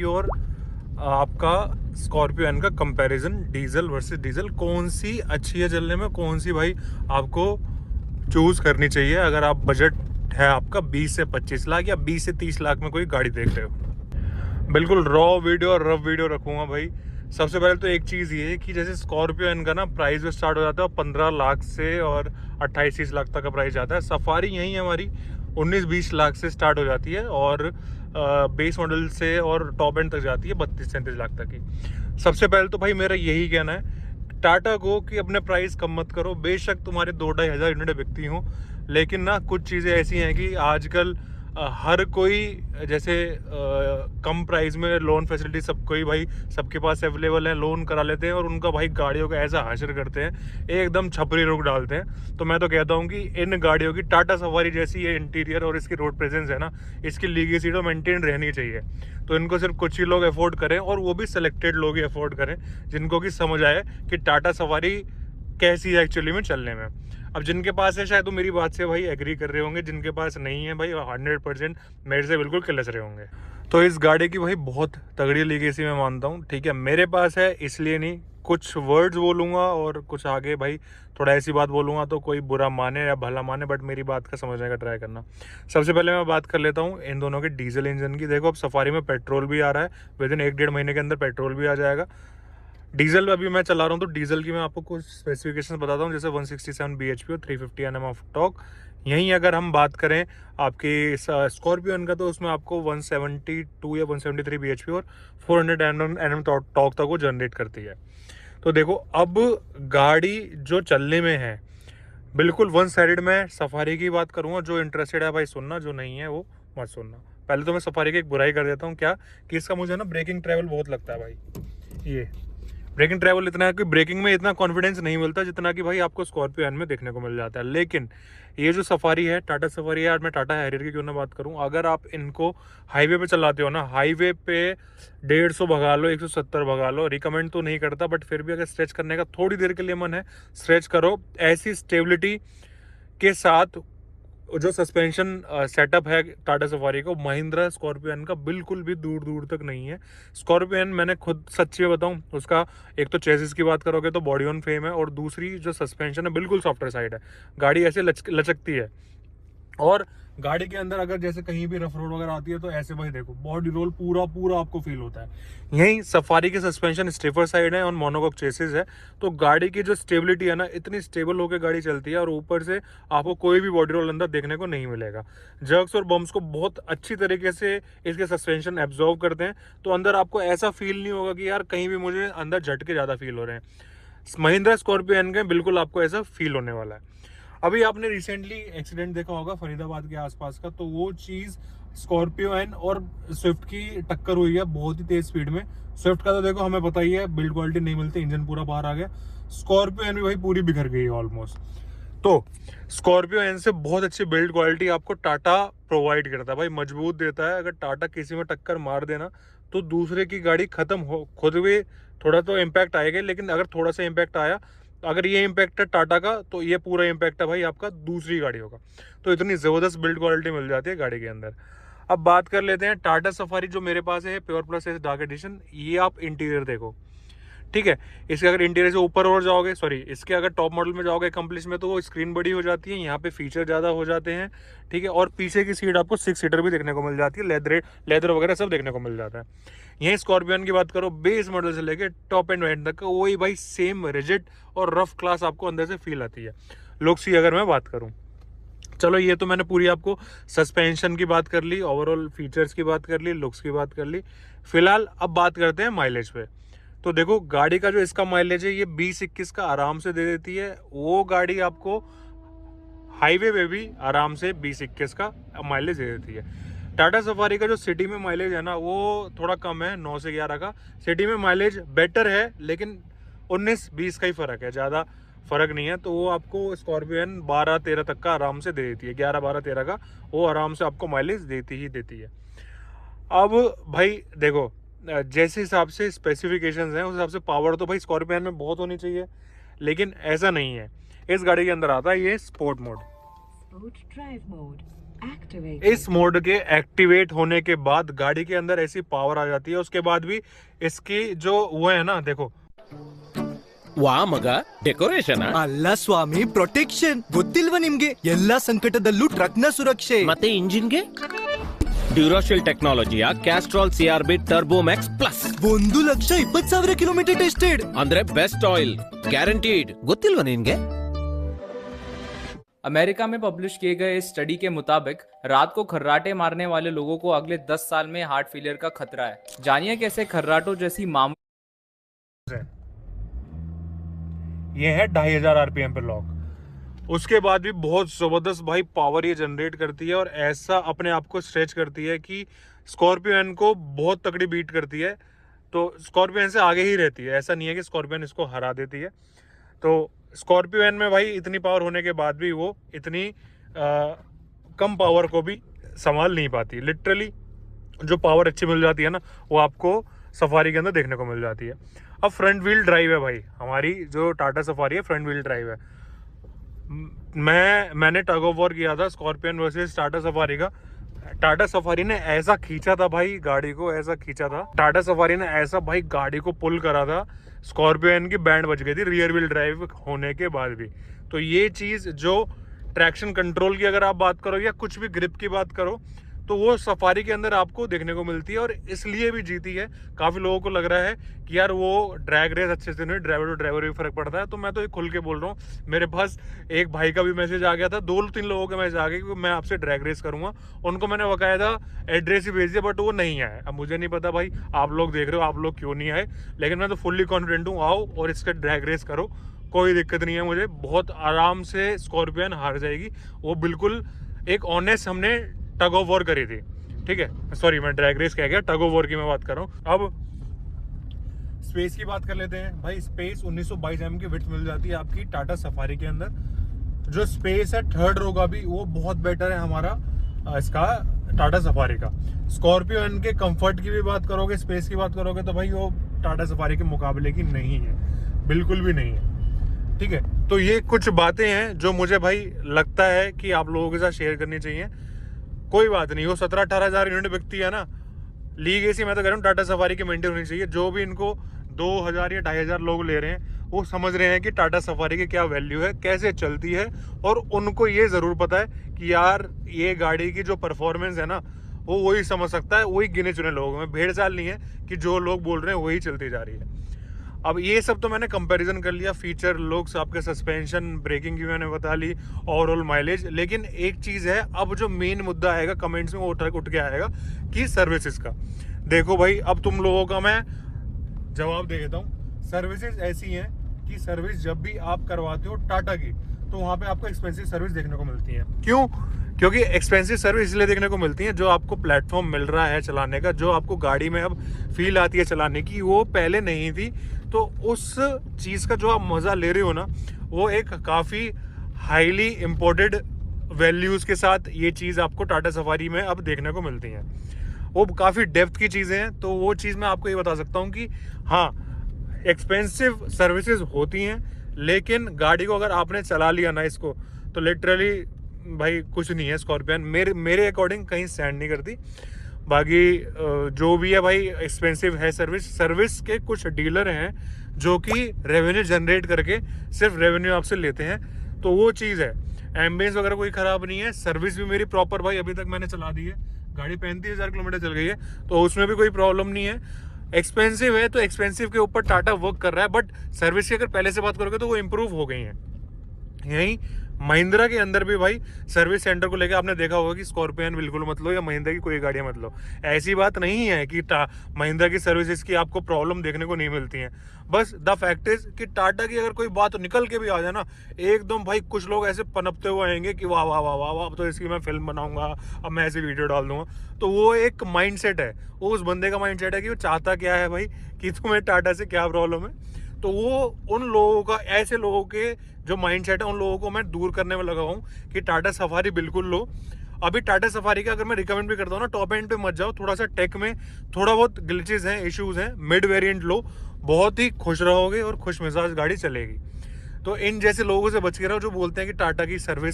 और आपका Scorpio N का कंपैरिजन डीजल वर्सेस डीजल, कौन सी अच्छी है चलने में, कौन सी भाई आपको चूज करनी चाहिए अगर आप बजट है आपका 20 से 25 लाख या 20 से 30 लाख में कोई गाड़ी देख रहे हो। बिल्कुल रॉ वीडियो और रफ वीडियो रखूंगा भाई। सबसे पहले तो एक चीज़ ये है कि जैसे स्कॉर्पियो एन का ना प्राइस जो स्टार्ट हो जाता है 15 लाख से और 28-30 लाख तक का प्राइस जाता है। सफारी यहीं हमारी 19-20 लाख से स्टार्ट हो जाती है और बेस मॉडल से और टॉप एंड तक जाती है 32-33 लाख तक की। सबसे पहले तो भाई मेरा यही कहना है टाटा को कि अपने प्राइस कम मत करो। बेशक तुम्हारे 2-2.5 हज़ार यूनिट बिकती हों, लेकिन ना कुछ चीज़ें ऐसी हैं कि आजकल हर कोई जैसे कम प्राइस में लोन फैसिलिटी सबको ही भाई सबके पास अवेलेबल है, लोन करा लेते हैं और उनका भाई गाड़ियों का ऐसा हाशिर करते हैं, एकदम छपरी रुख डालते हैं। तो मैं तो कहता हूँ कि इन गाड़ियों की टाटा सफारी जैसी ये इंटीरियर और इसकी रोड प्रेजेंस है ना, इसकी लीगेसी तो मेंटेन रहनी चाहिए। तो इनको सिर्फ कुछ ही लोग अफोर्ड करें और वो भी सिलेक्टेड लोग ही अफोर्ड करें जिनको कि समझ आए कि टाटा सफारी कैसी है एक्चुअली में चलने में। अब जिनके पास है शायद वो मेरी बात से भाई एग्री कर रहे होंगे, जिनके पास नहीं है भाई 100% मेरे से बिल्कुल किलस रहे होंगे। तो इस गाड़ी की भाई बहुत तगड़ी लीगेसी मैं मानता हूँ, ठीक है। मेरे पास है इसलिए नहीं, कुछ वर्ड्स बोलूँगा और कुछ आगे भाई थोड़ा ऐसी बात बोलूँगा तो कोई बुरा माने या भला माने, बट मेरी बात का समझने का ट्राई करना। सबसे पहले मैं बात कर लेता हूँ इन दोनों के डीजल इंजन की। देखो अब सफारी में पेट्रोल भी आ रहा है, विद इन 1-1.5 महीने के अंदर पेट्रोल भी आ जाएगा। डीजल अभी मैं चला रहा हूँ तो डीजल की मैं आपको कुछ स्पेसिफिकेशंस बताता हूँ, जैसे 167 bhp और 350 Nm ऑफ टॉर्क। यहीं अगर हम बात करें आपकी स्कॉर्पियो का तो उसमें आपको 172 या 173 bhp और 400 Nm टॉर्क तक वो जनरेट करती है। तो देखो अब गाड़ी जो चलने में है बिल्कुल वन साइडेड। मैं सफारी की बात करूँगा, जो इंटरेस्टेड है भाई सुनना, जो नहीं है वो मत सुनना। पहले तो मैं सफारी की एक बुराई कर देता हूँ, क्या कि इसका मुझे ना ब्रेकिंग ट्रैवल बहुत लगता है भाई। ये ब्रेकिंग ट्रैवल इतना है कि ब्रेकिंग में इतना कॉन्फिडेंस नहीं मिलता जितना कि भाई आपको स्कॉर्पियो एन में देखने को मिल जाता है। लेकिन ये जो सफारी है, टाटा सफारी है, आज मैं टाटा हैरियर की क्यों ना बात करूं, अगर आप इनको हाईवे पे चलाते हो ना, हाईवे पे 150 भगा लो, 170 भगा लो, रिकमेंड तो नहीं करता, बट फिर भी अगर स्ट्रेच करने का थोड़ी देर के लिए मन है, स्ट्रेच करो। ऐसी स्टेबिलिटी के साथ जो सस्पेंशन सेटअप है टाटा सफारी को, महिंद्रा स्कॉर्पियो एन का बिल्कुल भी दूर दूर तक नहीं है। स्कॉर्पियो एन मैंने खुद सच्ची बताऊं, उसका एक तो चेसिस की बात करोगे तो बॉडी ऑन फ्रेम है, और दूसरी जो सस्पेंशन है बिल्कुल सॉफ्टवेयर साइड है। गाड़ी ऐसे लचकती है। और गाड़ी के अंदर अगर जैसे कहीं भी रफ रोड वगैरह आती है तो ऐसे भाई देखो बॉडी रोल पूरा पूरा आपको फील होता है। यही सफारी के सस्पेंशन स्टेपर साइड है और मोनोकॉक चेसिस है, तो गाड़ी की जो स्टेबिलिटी है ना, इतनी स्टेबल होकर गाड़ी चलती है और ऊपर से आपको कोई भी बॉडी रोल अंदर देखने को नहीं मिलेगा। जर्क्स और बम्प्स को बहुत अच्छी तरीके से इसके सस्पेंशन एब्जॉर्व करते हैं, तो अंदर आपको ऐसा फील नहीं होगा कि यार कहीं भी मुझे अंदर झटके ज्यादा फील हो रहे हैं। महिंद्रा स्कॉर्पियो एन के बिल्कुल आपको ऐसा फील होने वाला है। अभी आपने रिसेंटली एक्सीडेंट देखा होगा फरीदाबाद के आसपास का, तो वो चीज स्कॉर्पियो एन और स्विफ्ट की टक्कर हुई है बहुत ही तेज स्पीड में। स्विफ्ट का तो देखो हमें पता ही है, बिल्ड क्वालिटी नहीं मिलती, इंजन पूरा बाहर आ गया। स्कॉर्पियो एन भी भाई पूरी बिखर गई है ऑलमोस्ट। तो स्कॉर्पियो एन से बहुत अच्छी बिल्ड क्वालिटी आपको टाटा प्रोवाइड करता है भाई, मजबूत देता है। अगर टाटा किसी में टक्कर मार देना तो दूसरे की गाड़ी खत्म हो, खुद भी थोड़ा तो इम्पैक्ट आएगा, लेकिन अगर थोड़ा सा इम्पैक्ट आया, अगर ये इम्पैक्ट है टाटा का, तो ये पूरा इम्पैक्ट है भाई आपका दूसरी गाड़ियों का। तो इतनी जबरदस्त बिल्ड क्वालिटी मिल जाती है गाड़ी के अंदर। अब बात कर लेते हैं टाटा सफारी जो मेरे पास है pure plus S dark edition. ये आप इंटीरियर देखो, ठीक है। इसके अगर इंटीरियर से ऊपर और जाओगे, सॉरी इसके अगर टॉप मॉडल में जाओगे कंप्लीट में, तो वो स्क्रीन बड़ी हो जाती है, यहाँ पे फीचर ज़्यादा हो जाते हैं, ठीक है। और पीछे की सीट आपको 6 सीटर भी देखने को मिल जाती है, लेदर वगैरह सब देखने को मिल जाता है। यहीं स्कॉर्पियन की बात करो, बेस मॉडल से लेके टॉप एंड वेंट तक वही भाई सेम रिजिड और रफ क्लास आपको अंदर से फील आती है। लुक्स की अगर मैं बात करूँ, चलो ये तो मैंने पूरी आपको सस्पेंशन की बात कर ली, ओवरऑल फीचर्स की बात कर ली, लुक्स की बात कर ली। फिलहाल अब बात करते हैं माइलेज पे। तो देखो गाड़ी का जो इसका माइलेज है ये 20-21 का आराम से दे देती है। वो गाड़ी आपको हाईवे पे भी आराम से 20-21 का माइलेज दे देती है। टाटा सफारी का जो सिटी में माइलेज है ना, वो थोड़ा कम है, 9 से 11 का। सिटी में माइलेज बेटर है, लेकिन 19-20 का ही फर्क है, ज़्यादा फर्क नहीं है। तो वो आपको स्कॉर्पियन 12-13 तक का आराम से दे देती है, 11-12-13 का वो आराम से आपको माइलेज देती ही देती है। अब भाई देखो जैसे हिसाब से स्पेसिफिकेशंस हैं उस हिसाब से पावर तो भाई स्कॉर्पियन में बहुत होनी चाहिए, लेकिन ऐसा नहीं है। इस गाड़ी के अंदर आता है ये स्पोर्ट मोड। इस मोड के एक्टिवेट होने के बाद गाड़ी के अंदर ऐसी पावर आ जाती है, उसके बाद भी इसकी जो वो है ना, देखो ವಾ ಮಗ ಡೆಕೋರೇಷನ್ ಅಲ್ಲ ಸ್ವಾಮಿ, ಪ್ರೊಟೆಕ್ಷನ್ ಗೊತ್ತಿಲ್ವಾ ನಿಮ್ಗೆ? ಎಲ್ಲಾ ಸಂಕಟದಲ್ಲೂ ಟ್ರಕ್ನ ಸುರಕ್ಷೆ. ಮತ್ತೆ ಇಂಜಿನ್ಗೆ ಡ್ಯೂರಾಶೆಲ್ ಟೆಕ್ನಾಲಜಿಯ Castrol CRB turbo max plus 1,20,000 kilometre tested. ಅಂದ್ರೆ ಬೆಸ್ಟ್ ಆಯಿಲ್ ಗ್ಯಾರಂटीड. ಗೊತ್ತಿಲ್ವಾ ನಿನ್ಗೆ? अमेरिका में पब्लिश किए गए इस स्टडी के मुताबिक रात को खर्राटे मारने वाले लोगों को अगले 10 साल में हार्ट फेलियर का खतरा है. जानिए कैसे खर्राटों जैसी मामूली ये है 2500 RPM पे लॉक. उसके बाद भी बहुत ज़बरदस्त भाई पावर ये जनरेट करती है और ऐसा अपने आप को स्ट्रेच करती है कि स्कॉर्पियो एन को बहुत तगड़ी बीट करती है. तो स्कॉर्पियो एन से आगे ही रहती है, ऐसा नहीं है कि स्कॉर्पियो एन इसको हरा देती है. तो स्कॉर्पियो एन में भाई इतनी पावर होने के बाद भी वो इतनी कम पावर को भी संभाल नहीं पाती. लिटरली जो पावर अच्छी मिल जाती है ना, वो आपको सफारी के अंदर देखने को मिल जाती है. अब फ्रंट व्हील ड्राइव है भाई, हमारी जो टाटा सफारी है फ्रंट व्हील ड्राइव है. मैंने टग ऑफ वॉर किया था स्कॉर्पियन वर्सेस टाटा सफारी का. टाटा सफारी ने ऐसा खींचा था भाई गाड़ी को, ऐसा खींचा था टाटा सफारी ने, ऐसा भाई गाड़ी को पुल करा था. स्कॉर्पियन की बैंड बज गई थी रियर व्हील ड्राइव होने के बाद भी. तो ये चीज़ जो ट्रैक्शन कंट्रोल की अगर आप बात करो या कुछ भी ग्रिप की बात करो, तो वो सफारी के अंदर आपको देखने को मिलती है और इसलिए भी जीती है. काफ़ी लोगों को लग रहा है कि यार वो ड्रैग रेस अच्छे से नहीं, ड्राइवर टू ड्राइवर भी फर्क पड़ता है. तो मैं तो ये खुल के बोल रहा हूँ. मेरे पास एक भाई का भी मैसेज आ गया था, 2-3 लोगों के मैसेज आ गए कि मैं आपसे ड्रैग रेस करूँगा. उनको मैंने बकायदा एड्रेस ही भेज दिया, बट वो नहीं आए. अब मुझे नहीं पता भाई आप लोग देख रहे हो, आप लोग क्यों नहीं आए, लेकिन मैं तो फुल्ली कॉन्फिडेंट हूँ. आओ और इसका ड्रैग रेस करो, कोई दिक्कत नहीं है मुझे. बहुत आराम से स्कॉर्पियन हार जाएगी. वो बिल्कुल एक ऑनेस्ट हमने टग ऑफ वॉर करी थी, ठीक है. सॉरी मैं ड्रैग रेस कह गया, टग ऑफ वॉर की मैं बात कर रहा हूँ. अब स्पेस की बात कर लेते हैं भाई. स्पेस 1922 mm की विड्थ मिल जाती है आपकी टाटा सफारी के अंदर. जो स्पेस है थर्ड रो का भी वो बहुत बेटर है हमारा इसका टाटा सफारी का. स्कॉर्पियो एन के कंफर्ट की भी बात करोगे, स्पेस की बात करोगे, तो भाई वो टाटा सफारी के मुकाबले की नहीं है, बिल्कुल भी नहीं है, ठीक है. तो ये कुछ बातें हैं जो मुझे भाई लगता है कि आप लोगों के साथ शेयर करनी चाहिए. कोई बात नहीं, वो 17-18 हज़ार यूनिट बिकती है ना, लीग एसी मैं तो कह रहा हूँ टाटा सफारी की मेंटेन होनी चाहिए. जो भी इनको 2,000 या 2,500 लोग ले रहे हैं, वो समझ रहे हैं कि टाटा सफारी की क्या वैल्यू है, कैसे चलती है, और उनको ये ज़रूर पता है कि यार ये गाड़ी की जो परफॉर्मेंस है ना, वो वही समझ सकता है. वही गिने चुने लोगों में, भेड़ चाल नहीं है कि जो लोग बोल रहे हैं वही चलती जा रही है. अब ये सब तो मैंने कंपैरिजन कर लिया, फीचर, लुक्स, आपके सस्पेंशन, ब्रेकिंग की मैंने बता ली, ओवरऑल माइलेज. लेकिन एक चीज़ है, अब जो मेन मुद्दा आएगा कमेंट्स में वो उठ के आएगा कि सर्विसेज का. देखो भाई, अब तुम लोगों का मैं जवाब दे देता हूँ. सर्विसेज ऐसी हैं कि सर्विस जब भी आप करवाते हो टाटा की, तो वहाँ पे आपको एक्सपेंसिव सर्विस देखने को मिलती है. क्यों? क्योंकि एक्सपेंसिव सर्विस इसलिए देखने को मिलती है, जो आपको प्लेटफॉर्म मिल रहा है चलाने का, जो आपको गाड़ी में अब फील आती है चलाने की, वो पहले नहीं थी. तो उस चीज़ का जो आप मज़ा ले रहे हो ना, वो एक काफ़ी हाईली इम्पोर्टेड वैल्यूज़ के साथ ये चीज़ आपको टाटा सफारी में अब देखने को मिलती हैं. वो काफ़ी डेप्थ की चीज़ें हैं. तो वो चीज़ मैं आपको ये बता सकता हूँ कि हाँ, एक्सपेंसिव सर्विसेज होती हैं, लेकिन गाड़ी को अगर आपने चला लिया ना इसको, तो लिटरली भाई कुछ नहीं है. स्कॉर्पियन मेरे अकॉर्डिंग कहीं स्टैंड नहीं करती. बाकी जो भी है भाई, एक्सपेंसिव है सर्विस के कुछ डीलर हैं जो कि रेवेन्यू जनरेट करके सिर्फ रेवेन्यू आपसे लेते हैं. तो वो चीज़ है. एम्बियंस वगैरह कोई ख़राब नहीं है, सर्विस भी मेरी प्रॉपर भाई अभी तक मैंने चला दी है. गाड़ी 35,000 किलोमीटर चल गई है, तो उसमें भी कोई प्रॉब्लम नहीं है. एक्सपेंसिव है तो एक्सपेंसिव के ऊपर टाटा वर्क कर रहा है, बट सर्विस की अगर पहले से बात करोगे तो वो इम्प्रूव हो गई हैं. यहीं महिंद्रा के अंदर भी भाई सर्विस सेंटर को लेकर आपने देखा होगा कि स्कॉर्पियन बिल्कुल मत लो या महिंद्रा की कोई गाड़ियां मत लो. ऐसी बात नहीं है कि महिंद्रा की सर्विसेज की आपको प्रॉब्लम देखने को नहीं मिलती हैं. बस द फैक्ट इज कि टाटा की अगर कोई बात निकल के भी आ जाए ना, एकदम भाई कुछ लोग ऐसे पनपते हुए आएंगे कि वाह वाह वाह वाह वाह, अब तो इसकी मैं फिल्म बनाऊंगा, अब मैं ऐसी वीडियो डाल दूंगा. तो वो एक माइंडसेट है, वो उस बंदे का माइंडसेट है कि वो चाहता क्या है भाई, कि तुम्हें टाटा से क्या प्रॉब्लम है. तो वो उन लोगों का, ऐसे लोगों के जो माइंडसेट है, उन लोगों को मैं दूर करने में लगा हूँ कि टाटा सफारी बिल्कुल लो. अभी टाटा सफारी का अगर मैं रिकमेंड भी करता हूँ ना, टॉप एंड पे मत जाओ. थोड़ा सा टेक में थोड़ा बहुत ग्लिचेस हैं, इश्यूज हैं, मिड वेरिएंट लो, बहुत ही खुश रहोगे और खुश मिजाज गाड़ी चलेगी. तो इन जैसे लोगों से बच के रहो जो बोलते हैं कि टाटा की सर्विस